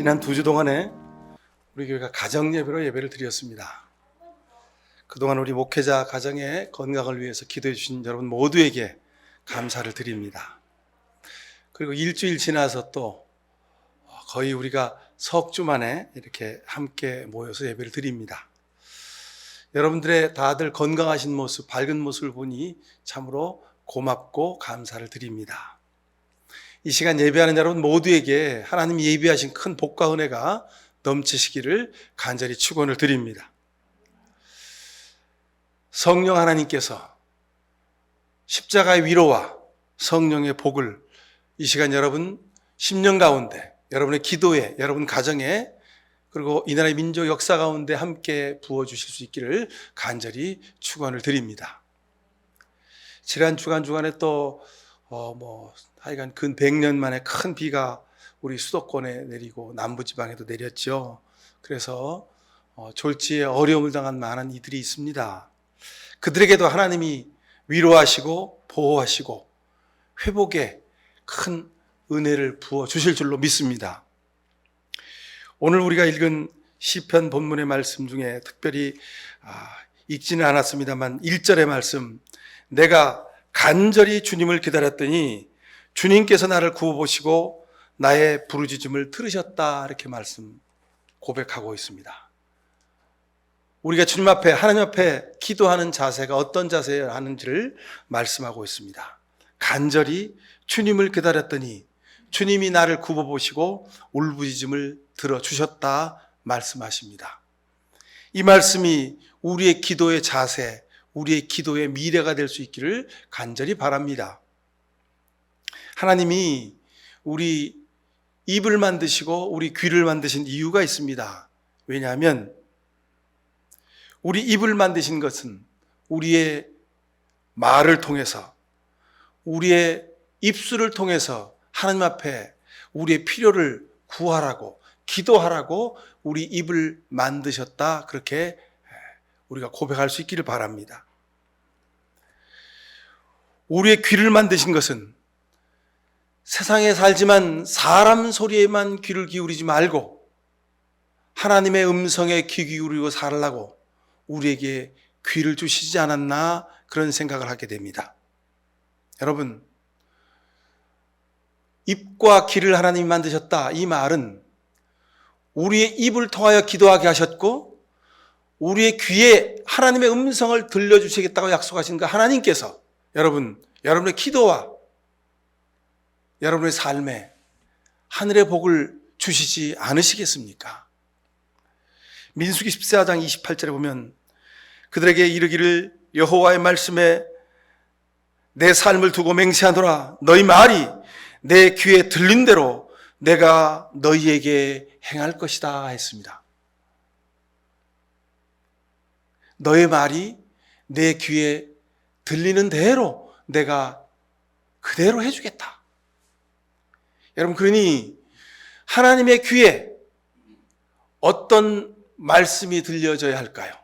지난 2주 동안에 우리 교회가 가정 예배로 예배를 드렸습니다. 그동안 우리 목회자 가정의 건강을 위해서 기도해 주신 여러분 모두에게 감사를 드립니다. 그리고 일주일 지나서 또 거의 우리가 석 주 만에 이렇게 함께 모여서 예배를 드립니다. 여러분들의 다들 건강하신 모습, 밝은 모습을 보니 참으로 고맙고 감사를 드립니다. 이 시간 예배하는 여러분 모두에게 하나님이 예비하신 큰 복과 은혜가 넘치시기를 간절히 축원을 드립니다. 성령 하나님께서 십자가의 위로와 성령의 복을 이 시간 여러분 심령 가운데, 여러분의 기도에, 여러분 가정에, 그리고 이 나라의 민족 역사 가운데 함께 부어주실 수 있기를 간절히 축원을 드립니다. 지난 주간에 또 하여간 근 100년 만에 큰 비가 우리 수도권에 내리고 남부지방에도 내렸죠. 그래서 졸지에 어려움을 당한 많은 이들이 있습니다. 그들에게도 하나님이 위로하시고 보호하시고 회복에 큰 은혜를 부어주실 줄로 믿습니다. 오늘 우리가 읽은 시편 본문의 말씀 중에 특별히 읽지는 않았습니다만 1절의 말씀, 내가 간절히 주님을 기다렸더니 주님께서 나를 구워보시고 나의 부르짖음을 들으셨다, 이렇게 말씀 고백하고 있습니다. 우리가 주님 앞에, 하나님 앞에 기도하는 자세가 어떤 자세여야 하는지를 말씀하고 있습니다. 간절히 주님을 기다렸더니 주님이 나를 굽어보시고 울부짖음을 들어주셨다 말씀하십니다. 이 말씀이 우리의 기도의 자세, 우리의 기도의 미래가 될 수 있기를 간절히 바랍니다. 하나님이 우리 입을 만드시고 우리 귀를 만드신 이유가 있습니다. 왜냐하면 우리 입을 만드신 것은 우리의 말을 통해서, 우리의 입술을 통해서 하나님 앞에 우리의 필요를 구하라고, 기도하라고 우리 입을 만드셨다, 그렇게 우리가 고백할 수 있기를 바랍니다. 우리의 귀를 만드신 것은 세상에 살지만 사람 소리에만 귀를 기울이지 말고 하나님의 음성에 귀 기울이고 살라고 우리에게 귀를 주시지 않았나, 그런 생각을 하게 됩니다. 여러분, 입과 귀를 하나님이 만드셨다, 이 말은 우리의 입을 통하여 기도하게 하셨고 우리의 귀에 하나님의 음성을 들려주시겠다고 약속하신 그 하나님께서 여러분의 기도와 여러분의 삶에 하늘의 복을 주시지 않으시겠습니까? 민수기 14장 28절에 보면 그들에게 이르기를 여호와의 말씀에 내 삶을 두고 맹세하노라, 너희 말이 내 귀에 들린 대로 내가 너희에게 행할 것이다 했습니다. 너의 말이 내 귀에 들리는 대로 내가 그대로 해주겠다. 여러분, 그러니 하나님의 귀에 어떤 말씀이 들려져야 할까요?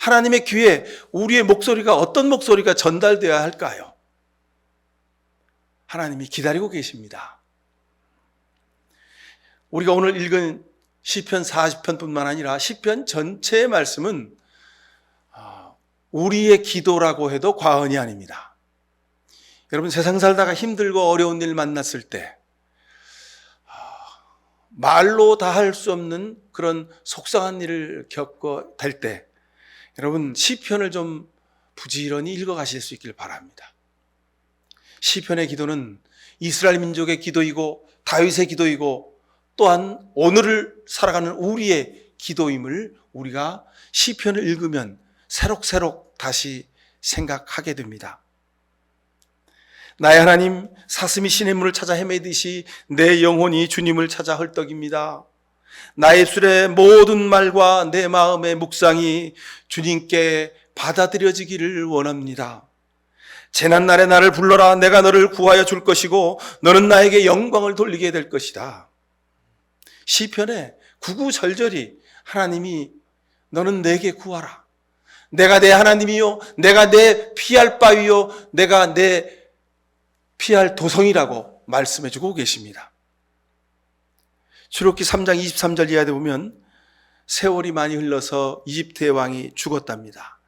하나님의 귀에 우리의 목소리가, 어떤 목소리가 전달되어야 할까요? 하나님이 기다리고 계십니다. 우리가 오늘 읽은 시편 40편뿐만 아니라 시편 전체의 말씀은 우리의 기도라고 해도 과언이 아닙니다. 여러분, 세상 살다가 힘들고 어려운 일 만났을 때 말로 다 할 수 없는 그런 속상한 일을 겪고 될 때 여러분, 시편을 좀 부지런히 읽어가실 수 있길 바랍니다. 시편의 기도는 이스라엘 민족의 기도이고 다윗의 기도이고 또한 오늘을 살아가는 우리의 기도임을 우리가 시편을 읽으면 새록새록 다시 생각하게 됩니다. 나의 하나님, 사슴이 시냇물을 찾아 헤매듯이 내 영혼이 주님을 찾아 헐떡입니다. 나의 입술의 모든 말과 내 마음의 묵상이 주님께 받아들여지기를 원합니다. 재난날에 나를 불러라. 내가 너를 구하여 줄 것이고 너는 나에게 영광을 돌리게 될 것이다. 시편의 구구절절이 하나님이 너는 내게 구하라. 내가 내 하나님이요, 내가 내 피할 바위요, 내가 내 피할 도성이라고 말씀해주고 계십니다. 출애굽기 3장 23절 이하에 보면 세월이 많이 흘러서 이집트의 왕이 죽었답니다.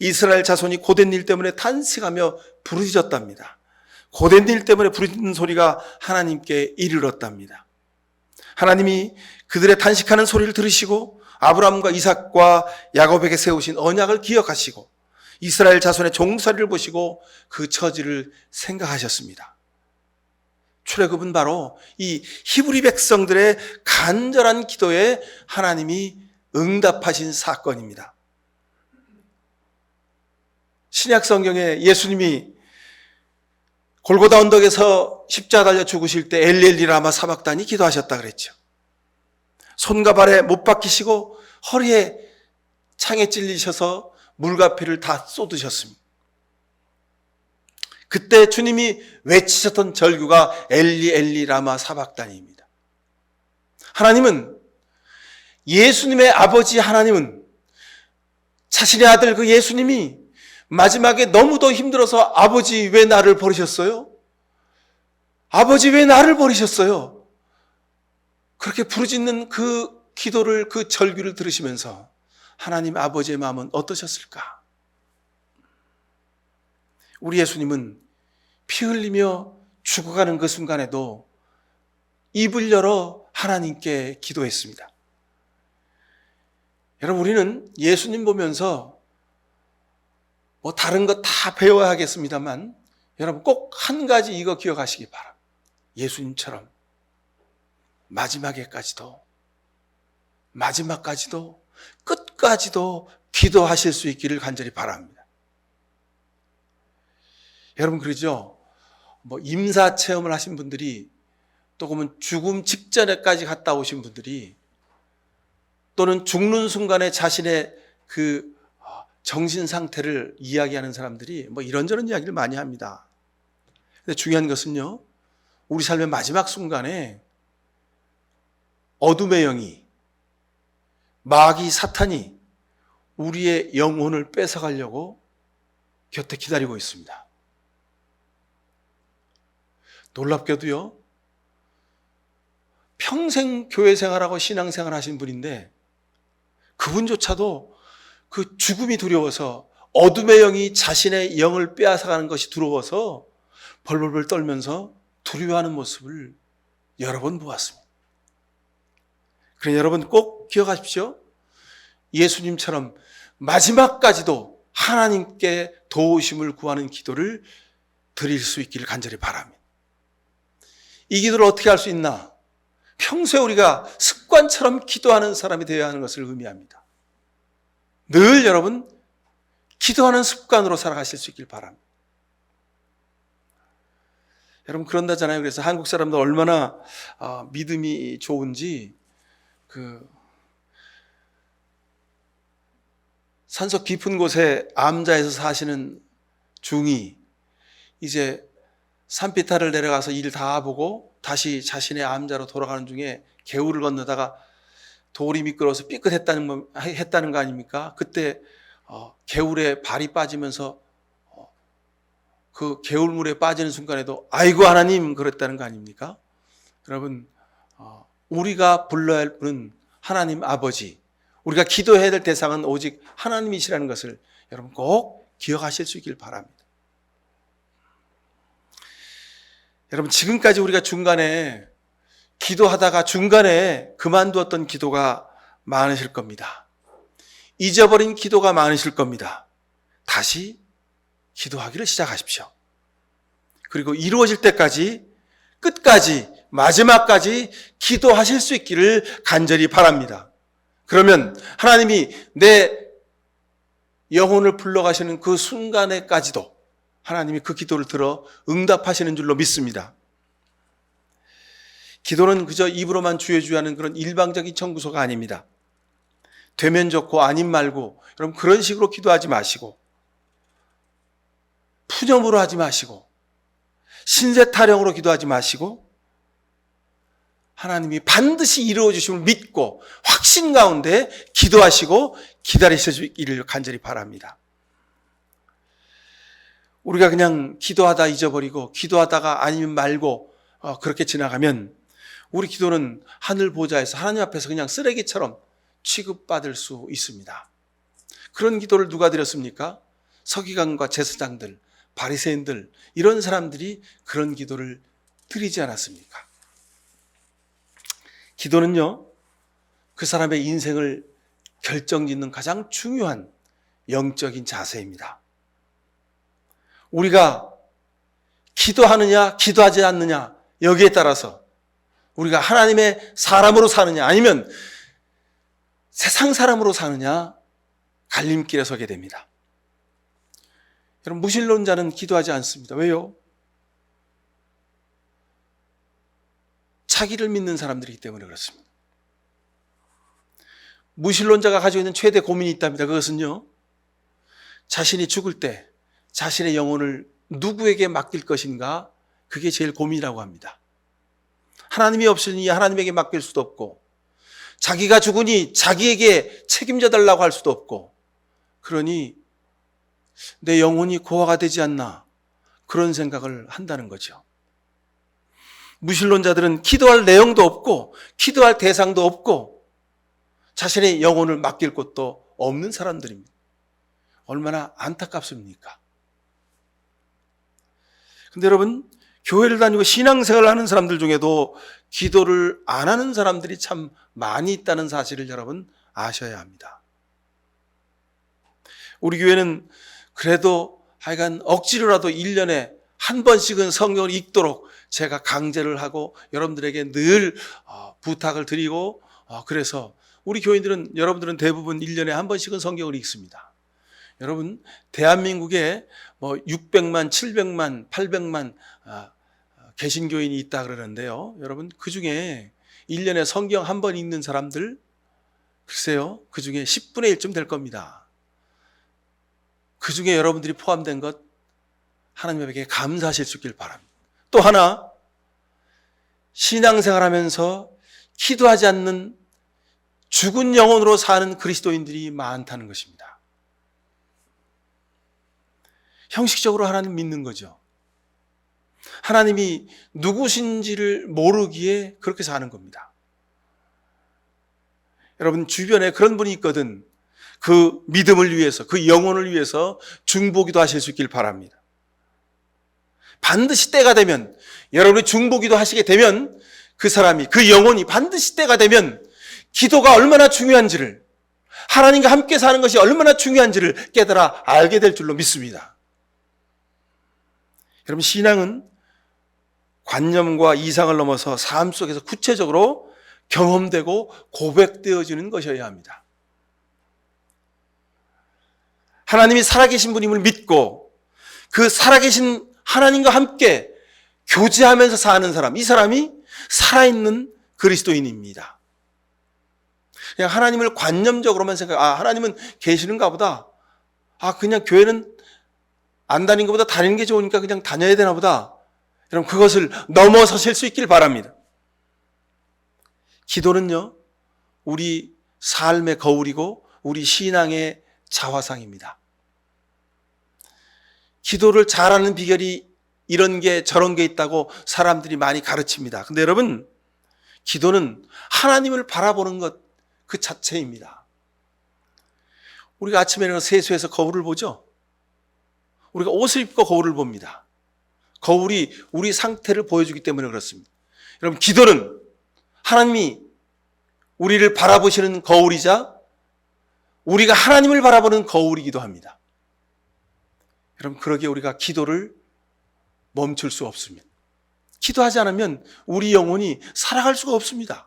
이스라엘 자손이 고된 일 때문에 탄식하며 부르짖었답니다. 고된 일 때문에 부르짖는 소리가 하나님께 이르렀답니다. 하나님이 그들의 탄식하는 소리를 들으시고 아브라함과 이삭과 야곱에게 세우신 언약을 기억하시고 이스라엘 자손의 종살이를 보시고 그 처지를 생각하셨습니다. 출애굽은 바로 이 히브리 백성들의 간절한 기도에 하나님이 응답하신 사건입니다. 신약 성경에 예수님이 골고다 언덕에서 십자가 달려 죽으실 때 엘리 라마 사박다니 기도하셨다 그랬죠. 손과 발에 못 박히시고 허리에 창에 찔리셔서 물과 피를 다 쏟으셨습니다. 그때 주님이 외치셨던 절규가 엘리 라마 사박다니입니다. 하나님은, 예수님의 아버지 하나님은 자신의 아들 그 예수님이 마지막에 너무도 힘들어서 아버지 왜 나를 버리셨어요? 아버지 왜 나를 버리셨어요? 그렇게 부르짖는 그 기도를, 그 절규를 들으시면서 하나님 아버지의 마음은 어떠셨을까? 우리 예수님은 피 흘리며 죽어가는 그 순간에도 입을 열어 하나님께 기도했습니다. 여러분, 우리는 예수님 보면서 뭐 다른 거 다 배워야 하겠습니다만 여러분 꼭 한 가지 이거 기억하시기 바랍니다. 예수님처럼 마지막까지도 끝까지도 기도하실 수 있기를 간절히 바랍니다. 여러분 그러죠? 뭐 임사 체험을 하신 분들이, 또 그러면 죽음 직전에까지 갔다 오신 분들이, 또는 죽는 순간에 자신의 그 정신 상태를 이야기하는 사람들이 뭐 이런저런 이야기를 많이 합니다. 근데 중요한 것은요, 우리 삶의 마지막 순간에 어둠의 영이, 마귀 사탄이 우리의 영혼을 뺏어가려고 곁에 기다리고 있습니다. 놀랍게도요, 평생 교회 생활하고 신앙생활 하신 분인데 그분조차도 그 죽음이 두려워서, 어둠의 영이 자신의 영을 빼앗아가는 것이 두려워서 벌벌벌 떨면서 두려워하는 모습을 여러 번 보았습니다. 그래, 여러분 꼭 기억하십시오. 예수님처럼 마지막까지도 하나님께 도우심을 구하는 기도를 드릴 수 있기를 간절히 바랍니다. 이 기도를 어떻게 할 수 있나? 평소에 우리가 습관처럼 기도하는 사람이 되어야 하는 것을 의미합니다. 늘 여러분 기도하는 습관으로 살아가실 수 있길 바랍니다. 여러분 그런다잖아요. 그래서 한국 사람들 얼마나 믿음이 좋은지, 그 산속 깊은 곳에 암자에서 사시는 중이 이제 산비탈을 내려가서 일 다 보고 다시 자신의 암자로 돌아가는 중에 개울을 건너다가 돌이 미끄러워서 삐끗했다는 거 아닙니까? 그때 개울에 발이 빠지면서 그 개울물에 빠지는 순간에도 아이고 하나님 그랬다는 거 아닙니까? 여러분, 우리가 불러야 할 분은 하나님 아버지, 우리가 기도해야 될 대상은 오직 하나님이시라는 것을 여러분 꼭 기억하실 수 있길 바랍니다. 여러분, 지금까지 우리가 중간에 기도하다가 중간에 그만두었던 기도가 많으실 겁니다. 잊어버린 기도가 많으실 겁니다. 다시 기도하기를 시작하십시오. 그리고 이루어질 때까지, 끝까지, 마지막까지 기도하실 수 있기를 간절히 바랍니다. 그러면 하나님이 내 영혼을 불러가시는 그 순간에까지도 하나님이 그 기도를 들어 응답하시는 줄로 믿습니다. 기도는 그저 입으로만 주여주하는 그런 일방적인 청구서가 아닙니다. 되면 좋고 아님 말고, 여러분 그런 식으로 기도하지 마시고, 푸념으로 하지 마시고, 신세 타령으로 기도하지 마시고, 하나님이 반드시 이루어 주심을 믿고 확신 가운데 기도하시고 기다리시기를 간절히 바랍니다. 우리가 그냥 기도하다 잊어버리고 기도하다가 아니면 말고 그렇게 지나가면 우리 기도는 하늘 보좌에서 하나님 앞에서 그냥 쓰레기처럼 취급받을 수 있습니다. 그런 기도를 누가 드렸습니까? 서기관과 제사장들, 바리새인들, 이런 사람들이 그런 기도를 드리지 않았습니까? 기도는요, 그 사람의 인생을 결정짓는 가장 중요한 영적인 자세입니다. 우리가 기도하느냐, 기도하지 않느냐, 여기에 따라서 우리가 하나님의 사람으로 사느냐, 아니면 세상 사람으로 사느냐, 갈림길에 서게 됩니다. 여러분, 무신론자는 기도하지 않습니다. 왜요? 자기를 믿는 사람들이기 때문에 그렇습니다. 무신론자가 가지고 있는 최대 고민이 있답니다. 그것은요, 자신이 죽을 때 자신의 영혼을 누구에게 맡길 것인가, 그게 제일 고민이라고 합니다. 하나님이 없으니 하나님에게 맡길 수도 없고, 자기가 죽으니 자기에게 책임져 달라고 할 수도 없고, 그러니 내 영혼이 고아가 되지 않나, 그런 생각을 한다는 거죠. 무신론자들은 기도할 내용도 없고 기도할 대상도 없고 자신의 영혼을 맡길 곳도 없는 사람들입니다. 얼마나 안타깝습니까? 근데 여러분, 교회를 다니고 신앙생활을 하는 사람들 중에도 기도를 안 하는 사람들이 참 많이 있다는 사실을 여러분 아셔야 합니다. 우리 교회는 그래도 하여간 억지로라도 1년에 한 번씩은 성경을 읽도록 제가 강제를 하고 여러분들에게 늘 부탁을 드리고, 그래서 우리 교인들은, 여러분들은 대부분 1년에 한 번씩은 성경을 읽습니다. 여러분, 대한민국에 600만, 700만, 800만 개신교인이 있다 그러는데요. 여러분, 그 중에 1년에 성경 한 번 읽는 사람들, 글쎄요, 그 중에 10분의 1쯤 될 겁니다. 그 중에 여러분들이 포함된 것, 하나님에게 감사하실 수 있길 바랍니다. 또 하나, 신앙생활 하면서 기도하지 않는 죽은 영혼으로 사는 그리스도인들이 많다는 것입니다. 형식적으로 하나님 믿는 거죠. 하나님이 누구신지를 모르기에 그렇게 사는 겁니다. 여러분, 주변에 그런 분이 있거든. 그 믿음을 위해서, 그 영혼을 위해서 중보기도 하실 수 있길 바랍니다. 반드시 때가 되면, 여러분이 중보기도 하시게 되면 그 사람이, 그 영혼이 반드시 때가 되면 기도가 얼마나 중요한지를, 하나님과 함께 사는 것이 얼마나 중요한지를 깨달아 알게 될 줄로 믿습니다. 여러분, 신앙은 관념과 이상을 넘어서 삶 속에서 구체적으로 경험되고 고백되어지는 것이어야 합니다. 하나님이 살아계신 분임을 믿고 그 살아계신 하나님과 함께 교제하면서 사는 사람, 이 사람이 살아있는 그리스도인입니다. 그냥 하나님을 관념적으로만 하나님은 계시는가 보다. 그냥 교회는 안 다닌 것보다 다니는 게 좋으니까 그냥 다녀야 되나 보다. 여러분, 그것을 넘어서실 수 있길 바랍니다. 기도는요, 우리 삶의 거울이고 우리 신앙의 자화상입니다. 기도를 잘하는 비결이 이런 게 저런 게 있다고 사람들이 많이 가르칩니다. 근데 여러분, 기도는 하나님을 바라보는 것 그 자체입니다. 우리가 아침에 일어나서 세수해서 거울을 보죠. 우리가 옷을 입고 거울을 봅니다. 거울이 우리 상태를 보여주기 때문에 그렇습니다. 여러분, 기도는 하나님이 우리를 바라보시는 거울이자 우리가 하나님을 바라보는 거울이기도 합니다. 여러분, 그러기에 우리가 기도를 멈출 수 없습니다. 기도하지 않으면 우리 영혼이 살아갈 수가 없습니다.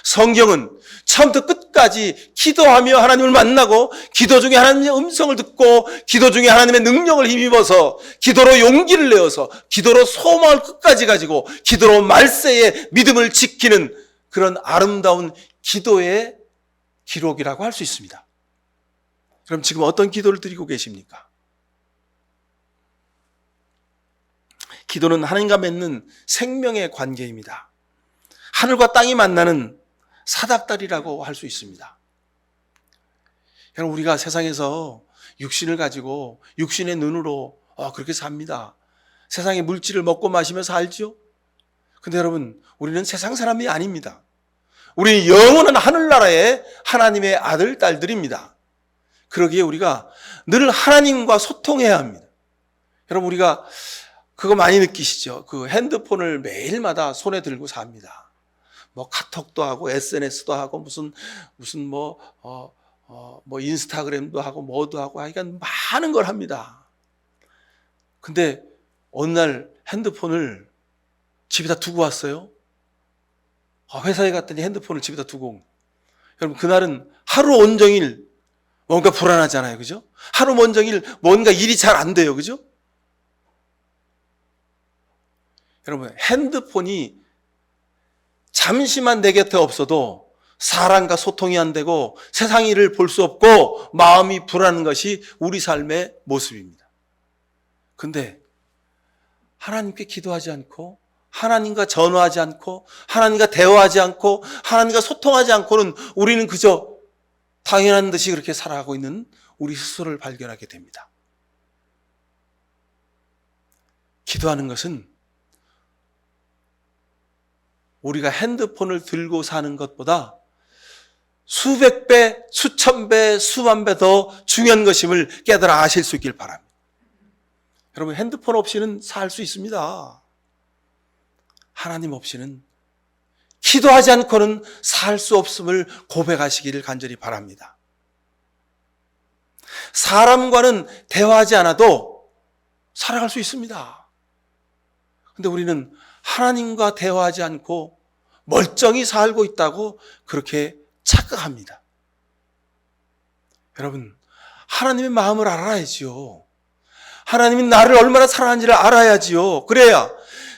성경은 처음부터 끝까지 기도하며 하나님을 만나고, 기도 중에 하나님의 음성을 듣고, 기도 중에 하나님의 능력을 힘입어서, 기도로 용기를 내어서, 기도로 소망을 끝까지 가지고, 기도로 말세에 믿음을 지키는 그런 아름다운 기도의 기록이라고 할 수 있습니다. 그럼 지금 어떤 기도를 드리고 계십니까? 기도는 하나님과 맺는 생명의 관계입니다. 하늘과 땅이 만나는 사닥다리라고 할 수 있습니다. 여러분, 우리가 세상에서 육신을 가지고 육신의 눈으로 그렇게 삽니다. 세상의 물질을 먹고 마시면서 살죠. 근데 여러분, 우리는 세상 사람이 아닙니다. 우리는 영원한 하늘나라의 하나님의 아들, 딸들입니다. 그러기에 우리가 늘 하나님과 소통해야 합니다. 여러분, 우리가 그거 많이 느끼시죠? 그 핸드폰을 매일마다 손에 들고 삽니다. 뭐 카톡도 하고 SNS도 하고 무슨 뭐 인스타그램도 하고 뭐도 하고 하여간 많은 걸 합니다. 근데 어느 날 핸드폰을 집에다 두고 왔어요. 회사에 갔더니 핸드폰을 집에다 두고 온 거예요. 여러분, 그날은 하루 온종일 뭔가 불안하잖아요. 그죠? 하루 온종일 뭔가 일이 잘 안 돼요. 그죠? 여러분, 핸드폰이 잠시만 내 곁에 없어도 사람과 소통이 안 되고 세상 일을 볼 수 없고 마음이 불안한 것이 우리 삶의 모습입니다. 근데 하나님께 기도하지 않고 하나님과 전화하지 않고 하나님과 대화하지 않고 하나님과 소통하지 않고는 우리는 그저 당연한 듯이 그렇게 살아가고 있는 우리 스스로를 발견하게 됩니다. 기도하는 것은 우리가 핸드폰을 들고 사는 것보다 수백 배, 수천 배, 수만 배 더 중요한 것임을 깨달아 아실 수 있길 바랍니다. 여러분, 핸드폰 없이는 살 수 있습니다. 하나님 없이는, 기도하지 않고는 살 수 없음을 고백하시기를 간절히 바랍니다. 사람과는 대화하지 않아도 살아갈 수 있습니다. 근데 우리는 하나님과 대화하지 않고 멀쩡히 살고 있다고 그렇게 착각합니다. 여러분, 하나님의 마음을 알아야지요. 하나님이 나를 얼마나 사랑하는지를 알아야지요. 그래야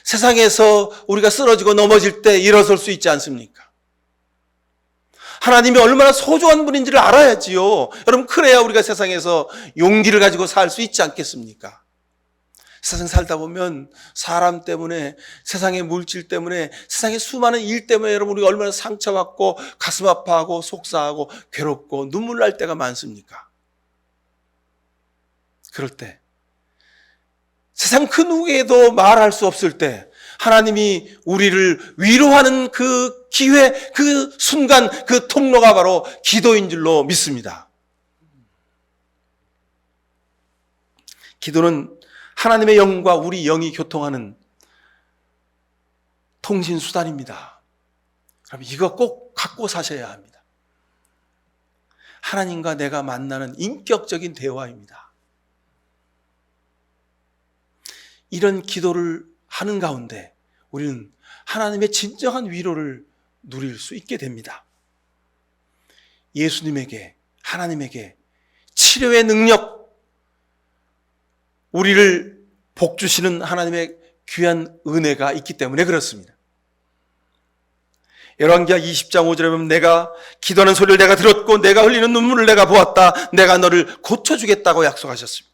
세상에서 우리가 쓰러지고 넘어질 때 일어설 수 있지 않습니까? 하나님이 얼마나 소중한 분인지를 알아야지요. 여러분, 그래야 우리가 세상에서 용기를 가지고 살 수 있지 않겠습니까? 세상 살다 보면 사람 때문에, 세상의 물질 때문에, 세상의 수많은 일 때문에 여러분 우리가 얼마나 상처받고 가슴 아파하고 속상하고 괴롭고 눈물 날 때가 많습니까? 그럴 때 세상 그 누구에도 말할 수 없을 때 하나님이 우리를 위로하는 그 기회, 그 순간, 그 통로가 바로 기도인 줄로 믿습니다. 기도는 하나님의 영과 우리 영이 교통하는 통신수단입니다. 여러분, 이거 꼭 갖고 사셔야 합니다. 하나님과 내가 만나는 인격적인 대화입니다. 이런 기도를 하는 가운데 우리는 하나님의 진정한 위로를 누릴 수 있게 됩니다. 예수님에게, 하나님에게 치료의 능력, 우리를 복주시는 하나님의 귀한 은혜가 있기 때문에 그렇습니다. 열왕기하 20장 5절에 보면 내가 기도하는 소리를 내가 들었고 내가 흘리는 눈물을 내가 보았다. 내가 너를 고쳐주겠다고 약속하셨습니다.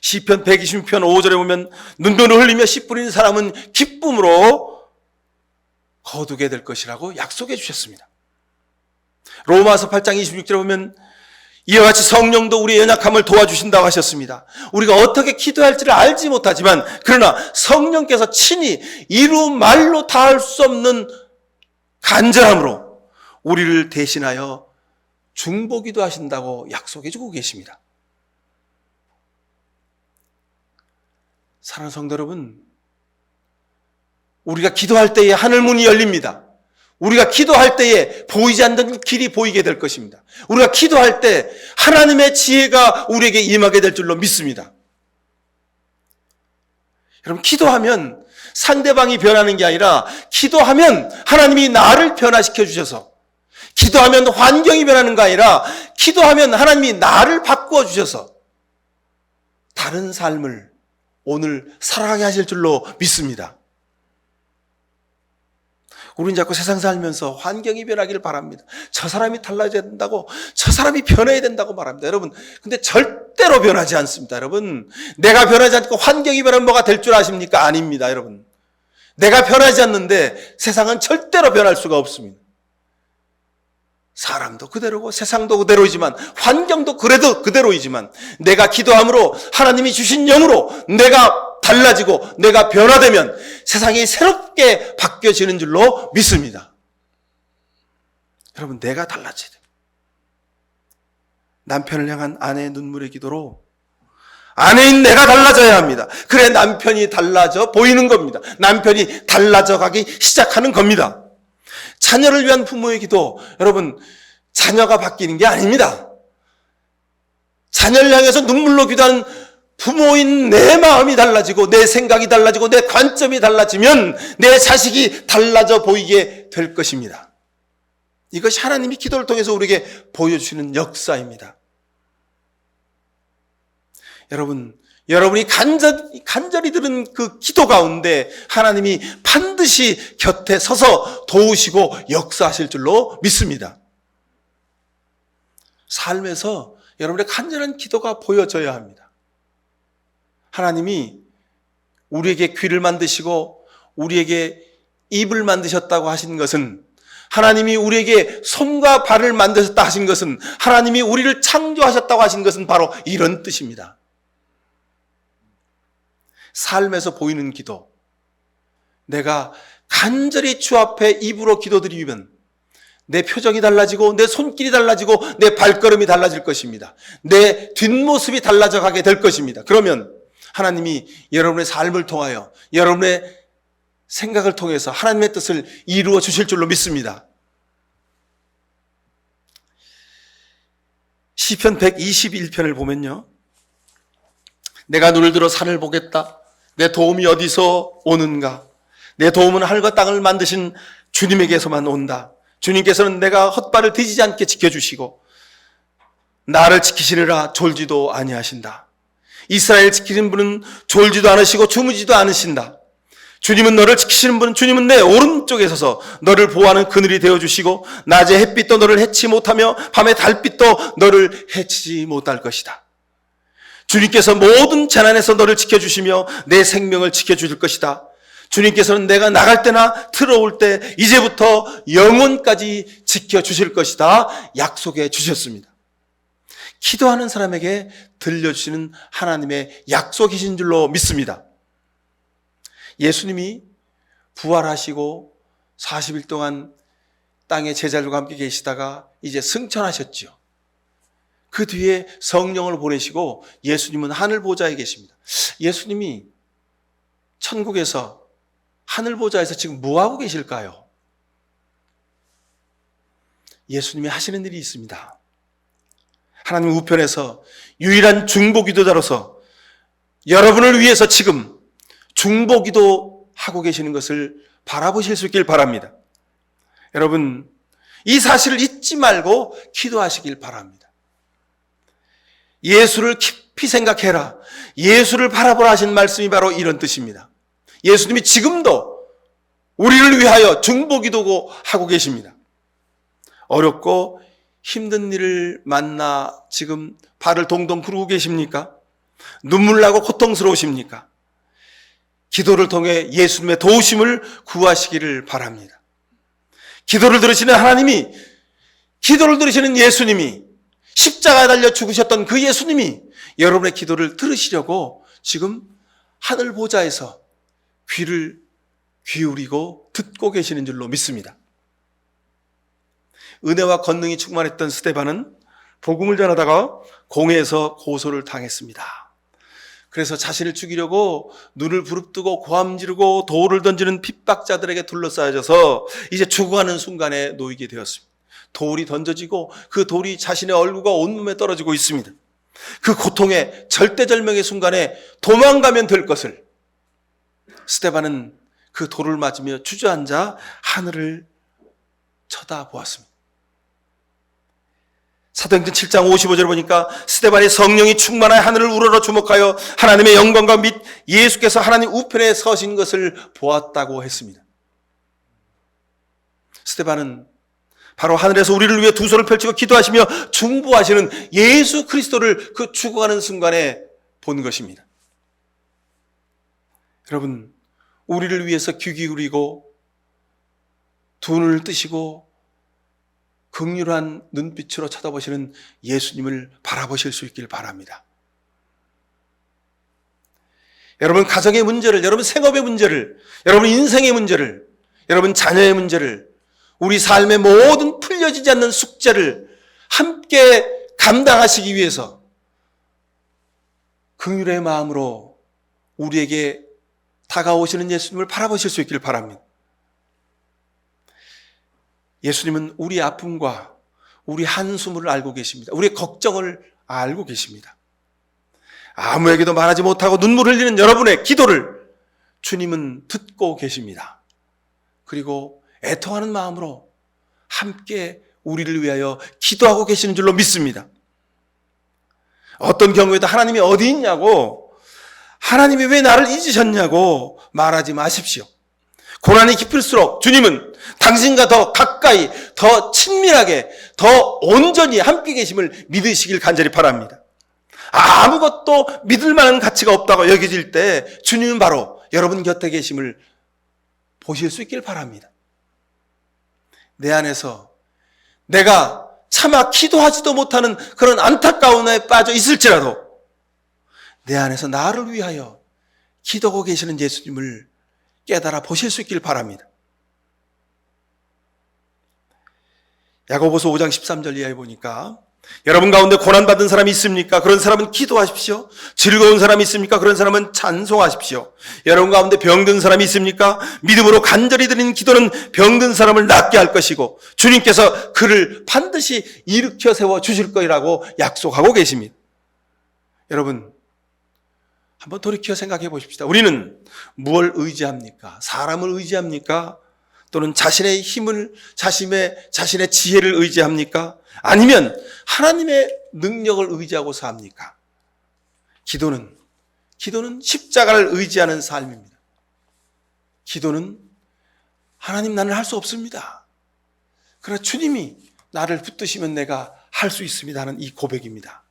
시편 120편 5절에 보면 눈물을 흘리며 씨 뿌리는 사람은 기쁨으로 거두게 될 것이라고 약속해 주셨습니다. 로마서 8장 26절에 보면 이와 같이 성령도 우리의 연약함을 도와주신다고 하셨습니다. 우리가 어떻게 기도할지를 알지 못하지만 그러나 성령께서 친히 이루 말로 다할 수 없는 간절함으로 우리를 대신하여 중보기도 하신다고 약속해 주고 계십니다. 사랑하는 성도 여러분, 우리가 기도할 때에 하늘 문이 열립니다. 우리가 기도할 때에 보이지 않는 길이 보이게 될 것입니다. 우리가 기도할 때 하나님의 지혜가 우리에게 임하게 될 줄로 믿습니다. 여러분, 기도하면 상대방이 변하는 게 아니라 기도하면 하나님이 나를 변화시켜 주셔서, 기도하면 환경이 변하는 게 아니라 기도하면 하나님이 나를 바꾸어 주셔서 다른 삶을 오늘 살아가게 하실 줄로 믿습니다. 우리는 자꾸 세상 살면서 환경이 변하기를 바랍니다. 저 사람이 달라져야 된다고, 저 사람이 변해야 된다고 말합니다. 여러분, 근데 절대로 변하지 않습니다. 여러분, 내가 변하지 않고 환경이 변하면 뭐가 될 줄 아십니까? 아닙니다. 여러분, 내가 변하지 않는데 세상은 절대로 변할 수가 없습니다. 사람도 그대로고 세상도 그대로이지만 환경도 그래도 그대로이지만 내가 기도함으로 하나님이 주신 영으로 내가 달라지고 내가 변화되면 세상이 새롭게 바뀌어지는 줄로 믿습니다. 여러분, 내가 달라져야 돼요. 남편을 향한 아내의 눈물의 기도로 아내인 내가 달라져야 합니다. 그래 남편이 달라져 보이는 겁니다. 남편이 달라져 가기 시작하는 겁니다. 자녀를 위한 부모의 기도, 여러분, 자녀가 바뀌는 게 아닙니다. 자녀를 향해서 눈물로 기도하는 부모인 내 마음이 달라지고 내 생각이 달라지고 내 관점이 달라지면 내 자식이 달라져 보이게 될 것입니다. 이것이 하나님이 기도를 통해서 우리에게 보여주시는 역사입니다. 여러분이 간절히 들은 그 기도 가운데 하나님이 반드시 곁에 서서 도우시고 역사하실 줄로 믿습니다. 삶에서 여러분의 간절한 기도가 보여져야 합니다. 하나님이 우리에게 귀를 만드시고 우리에게 입을 만드셨다고 하신 것은, 하나님이 우리에게 손과 발을 만드셨다 하신 것은, 하나님이 우리를 창조하셨다고 하신 것은 바로 이런 뜻입니다. 삶에서 보이는 기도, 내가 간절히 주 앞에 입으로 기도드리면 내 표정이 달라지고 내 손길이 달라지고 내 발걸음이 달라질 것입니다. 내 뒷모습이 달라져 가게 될 것입니다. 그러면 하나님이 여러분의 삶을 통하여 여러분의 생각을 통해서 하나님의 뜻을 이루어 주실 줄로 믿습니다. 시편 121편을 보면요, 내가 눈을 들어 산을 보겠다. 내 도움이 어디서 오는가? 내 도움은 하늘과 땅을 만드신 주님에게서만 온다. 주님께서는 내가 헛발을 디지지 않게 지켜주시고 나를 지키시느라 졸지도 아니하신다. 이스라엘 지키는 분은 졸지도 않으시고 주무지도 않으신다. 주님은 너를 지키시는 분은, 주님은 내 오른쪽에 서서 너를 보호하는 그늘이 되어주시고 낮에 햇빛도 너를 해치 못하며 밤에 달빛도 너를 해치지 못할 것이다. 주님께서 모든 재난에서 너를 지켜주시며 내 생명을 지켜주실 것이다. 주님께서는 내가 나갈 때나 들어올 때 이제부터 영원까지 지켜주실 것이다 약속해 주셨습니다. 기도하는 사람에게 들려주시는 하나님의 약속이신 줄로 믿습니다. 예수님이 부활하시고 40일 동안 땅의 제자들과 함께 계시다가 이제 승천하셨죠. 그 뒤에 성령을 보내시고 예수님은 하늘 보좌에 계십니다. 예수님이 천국에서 하늘 보좌에서 지금 뭐하고 계실까요? 예수님이 하시는 일이 있습니다. 하나님 우편에서 유일한 중보기도자로서 여러분을 위해서 지금 중보기도 하고 계시는 것을 바라보실 수 있길 바랍니다. 여러분, 이 사실을 잊지 말고 기도하시길 바랍니다. 예수를 깊이 생각해라. 예수를 바라보라 하신 말씀이 바로 이런 뜻입니다. 예수님이 지금도 우리를 위하여 중보기도 하고 계십니다. 어렵고 힘든 일을 만나 지금 발을 동동 구르고 계십니까? 눈물 나고 고통스러우십니까? 기도를 통해 예수님의 도우심을 구하시기를 바랍니다. 기도를 들으시는 하나님이, 기도를 들으시는 예수님이, 십자가에 달려 죽으셨던 그 예수님이 여러분의 기도를 들으시려고 지금 하늘 보좌에서 귀를 기울이고 듣고 계시는 줄로 믿습니다. 은혜와 권능이 충만했던 스데반은 복음을 전하다가 공회에서 고소를 당했습니다. 그래서 자신을 죽이려고 눈을 부릅뜨고 고함 지르고 돌을 던지는 핍박자들에게 둘러싸여져서 이제 죽어가는 순간에 놓이게 되었습니다. 돌이 던져지고 그 돌이 자신의 얼굴과 온몸에 떨어지고 있습니다. 그 고통의 절대절명의 순간에 도망가면 될 것을 스데반은 그 돌을 맞으며 주저앉아 하늘을 쳐다보았습니다. 사도행전 7장 55절을 보니까 스데반의 성령이 충만하여 하늘을 우러러 주목하여 하나님의 영광과 및 예수께서 하나님 우편에 서신 것을 보았다고 했습니다. 스데반은 바로 하늘에서 우리를 위해 두 손을 펼치고 기도하시며 중보하시는 예수 그리스도를 그 죽어가는 순간에 본 것입니다. 여러분, 우리를 위해서 귀 기울이고 두 눈을 뜨시고 긍휼한 눈빛으로 쳐다보시는 예수님을 바라보실 수 있길 바랍니다. 여러분 가정의 문제를, 여러분 생업의 문제를, 여러분 인생의 문제를, 여러분 자녀의 문제를, 우리 삶의 모든 풀려지지 않는 숙제를 함께 감당하시기 위해서 긍휼의 마음으로 우리에게 다가오시는 예수님을 바라보실 수 있기를 바랍니다. 예수님은 우리 아픔과 우리 한숨을 알고 계십니다. 우리의 걱정을 알고 계십니다. 아무에게도 말하지 못하고 눈물 흘리는 여러분의 기도를 주님은 듣고 계십니다. 그리고 애통하는 마음으로 함께 우리를 위하여 기도하고 계시는 줄로 믿습니다. 어떤 경우에도 하나님이 어디 있냐고, 하나님이 왜 나를 잊으셨냐고 말하지 마십시오. 고난이 깊을수록 주님은 당신과 더 가까이, 더 친밀하게, 더 온전히 함께 계심을 믿으시길 간절히 바랍니다. 아무것도 믿을 만한 가치가 없다고 여겨질 때 주님은 바로 여러분 곁에 계심을 보실 수 있길 바랍니다. 내 안에서 내가 차마 기도하지도 못하는 그런 안타까움에 빠져 있을지라도 내 안에서 나를 위하여 기도하고 계시는 예수님을 깨달아 보실 수 있길 바랍니다. 야고보서 5장 13절 이하에 보니까 여러분 가운데 고난받은 사람이 있습니까? 그런 사람은 기도하십시오. 즐거운 사람이 있습니까? 그런 사람은 찬송하십시오. 여러분 가운데 병든 사람이 있습니까? 믿음으로 간절히 드리는 기도는 병든 사람을 낫게 할 것이고 주님께서 그를 반드시 일으켜 세워 주실 거라고 약속하고 계십니다. 여러분 한번 돌이켜 생각해 보십시다. 우리는 무엇을 의지합니까? 사람을 의지합니까? 또는 자신의 힘을, 자신의 지혜를 의지합니까? 아니면 하나님의 능력을 의지하고 삽니까? 기도는 십자가를 의지하는 삶입니다. 기도는 하나님 나는 할 수 없습니다. 그러나 주님이 나를 붙드시면 내가 할 수 있습니다 하는 이 고백입니다.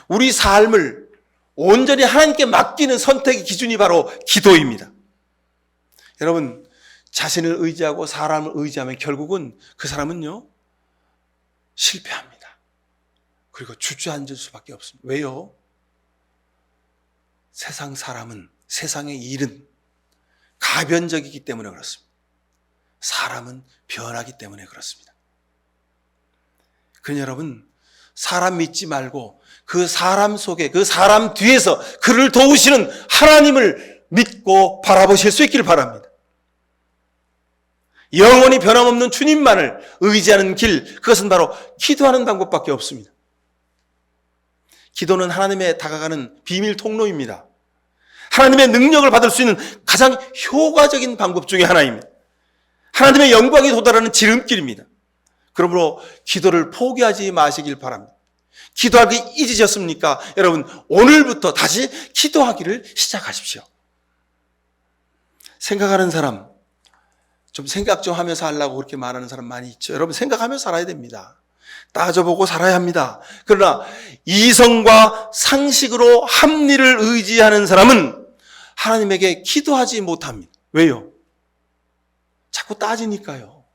우리 삶을 온전히 하나님께 맡기는 선택의 기준이 바로 기도입니다. 여러분 자신을 의지하고 사람을 의지하면 결국은 그 사람은요 실패합니다. 그리고 주저앉을 수밖에 없습니다. 왜요? 세상 사람은, 세상의 일은 가변적이기 때문에 그렇습니다. 사람은 변하기 때문에 그렇습니다. 그러니 여러분 사람 믿지 말고 그 사람 속에, 그 사람 뒤에서 그를 도우시는 하나님을 믿고 바라보실 수 있기를 바랍니다. 영원히 변함없는 주님만을 의지하는 길, 그것은 바로 기도하는 방법밖에 없습니다. 기도는 하나님에 다가가는 비밀 통로입니다. 하나님의 능력을 받을 수 있는 가장 효과적인 방법 중에 하나입니다. 하나님의 영광이 도달하는 지름길입니다. 그러므로 기도를 포기하지 마시길 바랍니다. 기도하기 잊으셨습니까? 여러분 오늘부터 다시 기도하기를 시작하십시오. 생각하는 사람, 좀 생각 좀 하면서 하려고 그렇게 말하는 사람 많이 있죠. 여러분 생각하면서 살아야 됩니다. 따져보고 살아야 합니다. 그러나 이성과 상식으로 합리를 의지하는 사람은 하나님에게 기도하지 못합니다. 왜요? 자꾸 따지니까요.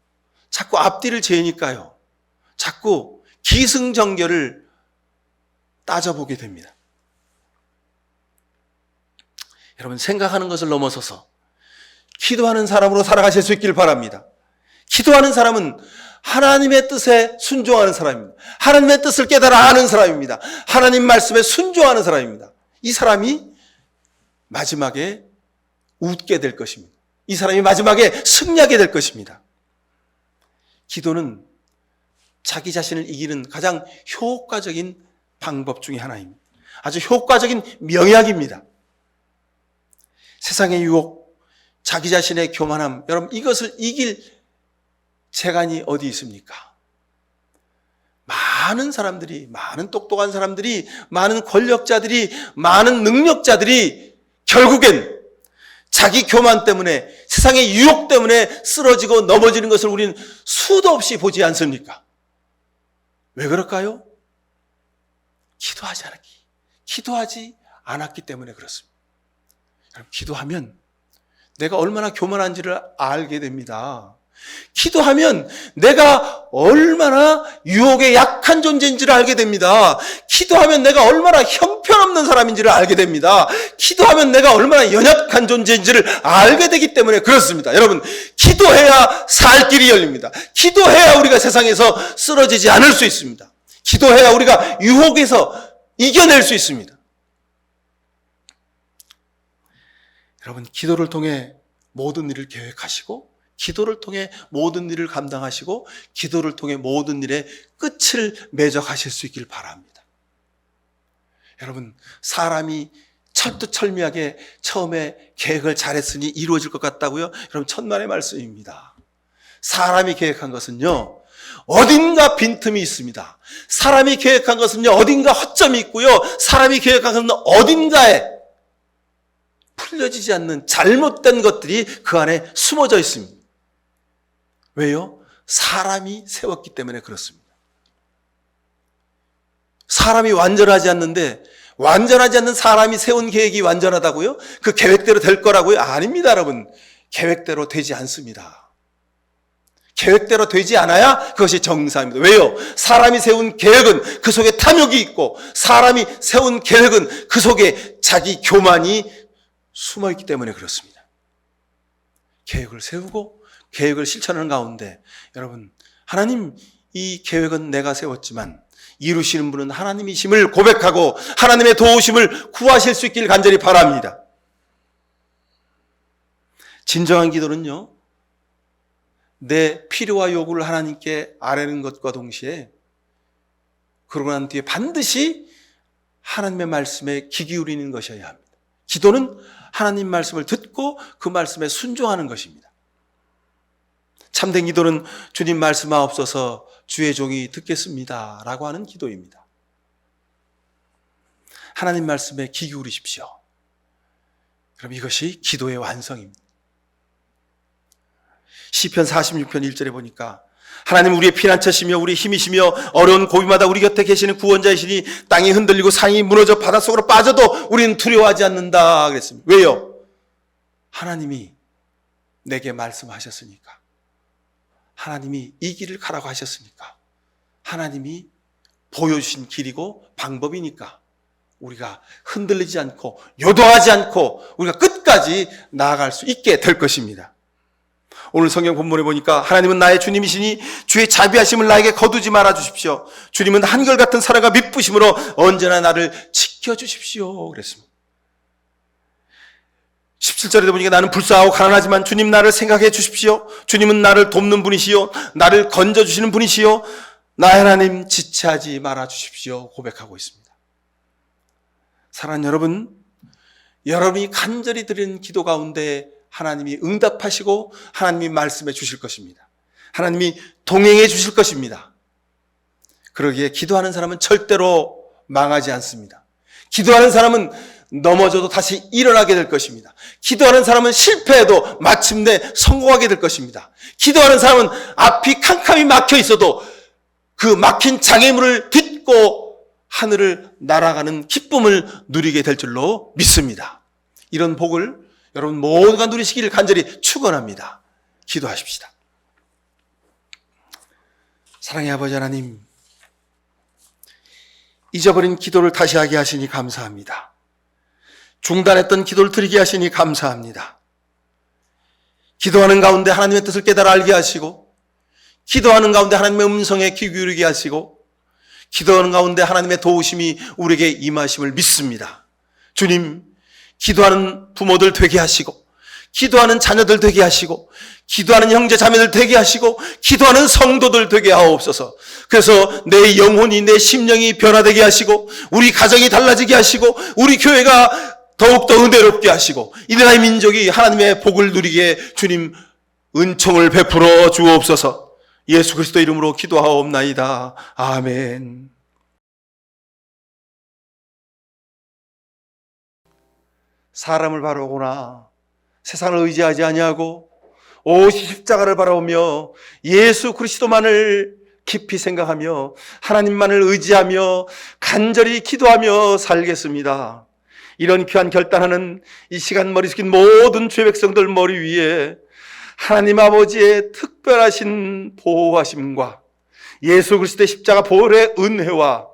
자꾸 앞뒤를 재니까요. 자꾸 기승전결을 따져보게 됩니다. 여러분 생각하는 것을 넘어서서 기도하는 사람으로 살아가실 수 있기를 바랍니다. 기도하는 사람은 하나님의 뜻에 순종하는 사람입니다. 하나님의 뜻을 깨달아 아는 사람입니다. 하나님 말씀에 순종하는 사람입니다. 이 사람이 마지막에 웃게 될 것입니다. 이 사람이 마지막에 승리하게 될 것입니다. 기도는 자기 자신을 이기는 가장 효과적인 방법 중에 하나입니다. 아주 효과적인 명약입니다. 세상의 유혹, 자기 자신의 교만함, 여러분 이것을 이길 재간이 어디 있습니까? 많은 사람들이, 많은 똑똑한 사람들이, 많은 권력자들이, 많은 능력자들이 결국엔 자기 교만 때문에, 세상의 유혹 때문에 쓰러지고 넘어지는 것을 우리는 수도 없이 보지 않습니까? 왜 그럴까요? 기도하지 않았기 때문에 그렇습니다. 여러분, 기도하면 내가 얼마나 교만한지를 알게 됩니다. 기도하면 내가 얼마나 유혹에 약한 존재인지를 알게 됩니다. 기도하면 내가 얼마나 형편없는 사람인지를 알게 됩니다. 기도하면 내가 얼마나 연약한 존재인지를 알게 되기 때문에 그렇습니다. 여러분, 기도해야 살 길이 열립니다. 기도해야 우리가 세상에서 쓰러지지 않을 수 있습니다. 기도해야 우리가 유혹에서 이겨낼 수 있습니다. 여러분, 기도를 통해 모든 일을 계획하시고, 기도를 통해 모든 일을 감당하시고, 기도를 통해 모든 일의 끝을 맺어가실 수 있길 바랍니다. 여러분, 사람이 철두철미하게 처음에 계획을 잘했으니 이루어질 것 같다고요? 여러분, 천만의 말씀입니다. 사람이 계획한 것은요, 어딘가 빈틈이 있습니다. 사람이 계획한 것은요, 어딘가 허점이 있고요, 사람이 계획한 것은 어딘가에 풀려지지 않는 잘못된 것들이 그 안에 숨어져 있습니다. 왜요? 사람이 세웠기 때문에 그렇습니다. 사람이 완전하지 않는데, 완전하지 않는 사람이 세운 계획이 완전하다고요? 그 계획대로 될 거라고요? 아닙니다, 여러분. 계획대로 되지 않습니다. 계획대로 되지 않아야 그것이 정상입니다. 왜요? 사람이 세운 계획은 그 속에 탐욕이 있고, 사람이 세운 계획은 그 속에 자기 교만이 숨어있기 때문에 그렇습니다. 계획을 세우고 계획을 실천하는 가운데, 여러분, 하나님, 이 계획은 내가 세웠지만 이루시는 분은 하나님이심을 고백하고 하나님의 도우심을 구하실 수 있길 간절히 바랍니다. 진정한 기도는요, 내 필요와 요구를 하나님께 아뢰는 것과 동시에, 그러고 난 뒤에 반드시 하나님의 말씀에 귀 기울이는 것이어야 합니다. 기도는 하나님 말씀을 듣고 그 말씀에 순종하는 것입니다. 참된 기도는 주님 말씀하옵소서 주의 종이 듣겠습니다 라고 하는 기도입니다. 하나님 말씀에 귀 기울이십시오. 그럼 이것이 기도의 완성입니다. 시편 46편 1절에 보니까, 하나님 우리의 피난처시며 우리 힘이시며 어려운 고비마다 우리 곁에 계시는 구원자이시니 땅이 흔들리고 산이 무너져 바닷속으로 빠져도 우리는 두려워하지 않는다 그랬습니다. 왜요? 하나님이 내게 말씀하셨으니까. 하나님이 이 길을 가라고 하셨으니까. 하나님이 보여주신 길이고 방법이니까 우리가 흔들리지 않고 요동하지 않고 우리가 끝까지 나아갈 수 있게 될 것입니다. 오늘 성경 본문에 보니까, 하나님은 나의 주님이시니 주의 자비하심을 나에게 거두지 말아 주십시오. 주님은 한결같은 사랑과 미쁘심으로 언제나 나를 지켜주십시오 그랬습니다. 17절에도 보니까, 나는 불쌍하고 가난하지만 주님 나를 생각해 주십시오. 주님은 나를 돕는 분이시요 나를 건져주시는 분이시요 나의 하나님 지체하지 말아 주십시오 고백하고 있습니다. 사랑하는 여러분, 여러분이 간절히 드리는 기도 가운데 하나님이 응답하시고 하나님이 말씀해 주실 것입니다. 하나님이 동행해 주실 것입니다. 그러기에 기도하는 사람은 절대로 망하지 않습니다. 기도하는 사람은 넘어져도 다시 일어나게 될 것입니다. 기도하는 사람은 실패해도 마침내 성공하게 될 것입니다. 기도하는 사람은 앞이 캄캄이 막혀 있어도 그 막힌 장애물을 딛고 하늘을 날아가는 기쁨을 누리게 될 줄로 믿습니다. 이런 복을 여러분 모두가 누리시기를 간절히 축원합니다. 기도하십시다. 사랑의 아버지 하나님, 잊어버린 기도를 다시 하게 하시니 감사합니다. 중단했던 기도를 드리게 하시니 감사합니다. 기도하는 가운데 하나님의 뜻을 깨달아 알게 하시고, 기도하는 가운데 하나님의 음성에 귀 기울이게 하시고, 기도하는 가운데 하나님의 도우심이 우리에게 임하심을 믿습니다. 주님, 기도하는 부모들 되게 하시고, 기도하는 자녀들 되게 하시고, 기도하는 형제 자매들 되게 하시고, 기도하는 성도들 되게 하옵소서. 그래서 내 영혼이, 내 심령이 변화되게 하시고, 우리 가정이 달라지게 하시고, 우리 교회가 더욱더 은혜롭게 하시고, 이 나라의 민족이 하나님의 복을 누리게 주님 은총을 베풀어 주옵소서. 예수 그리스도 이름으로 기도하옵나이다. 아멘. 사람을 바라보거나 세상을 의지하지 아니하고 오직 십자가를 바라보며 예수 그리스도만을 깊이 생각하며 하나님만을 의지하며 간절히 기도하며 살겠습니다. 이런 귀한 결단하는 이 시간 머리 숙인 모든 주의 백성들 머리 위에 하나님 아버지의 특별하신 보호하심과 예수 그리스도의 십자가 보혈의 은혜와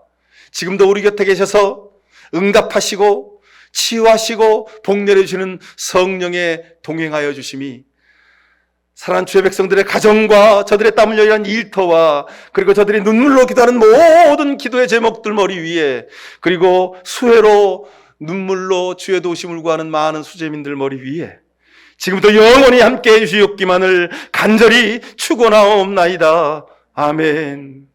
지금도 우리 곁에 계셔서 응답하시고 치유하시고 복 내려주시는 성령의 동행하여 주심이 사랑하는 주의 백성들의 가정과 저들의 땀 흘려 일한 일터와 그리고 저들이 눈물로 기도하는 모든 기도의 제목들 머리 위에 그리고 수혜로 눈물로 주의 도우심을 구하는 많은 수재민들 머리 위에 지금부터 영원히 함께 해주시옵기만을 간절히 축원하옵나이다. 아멘.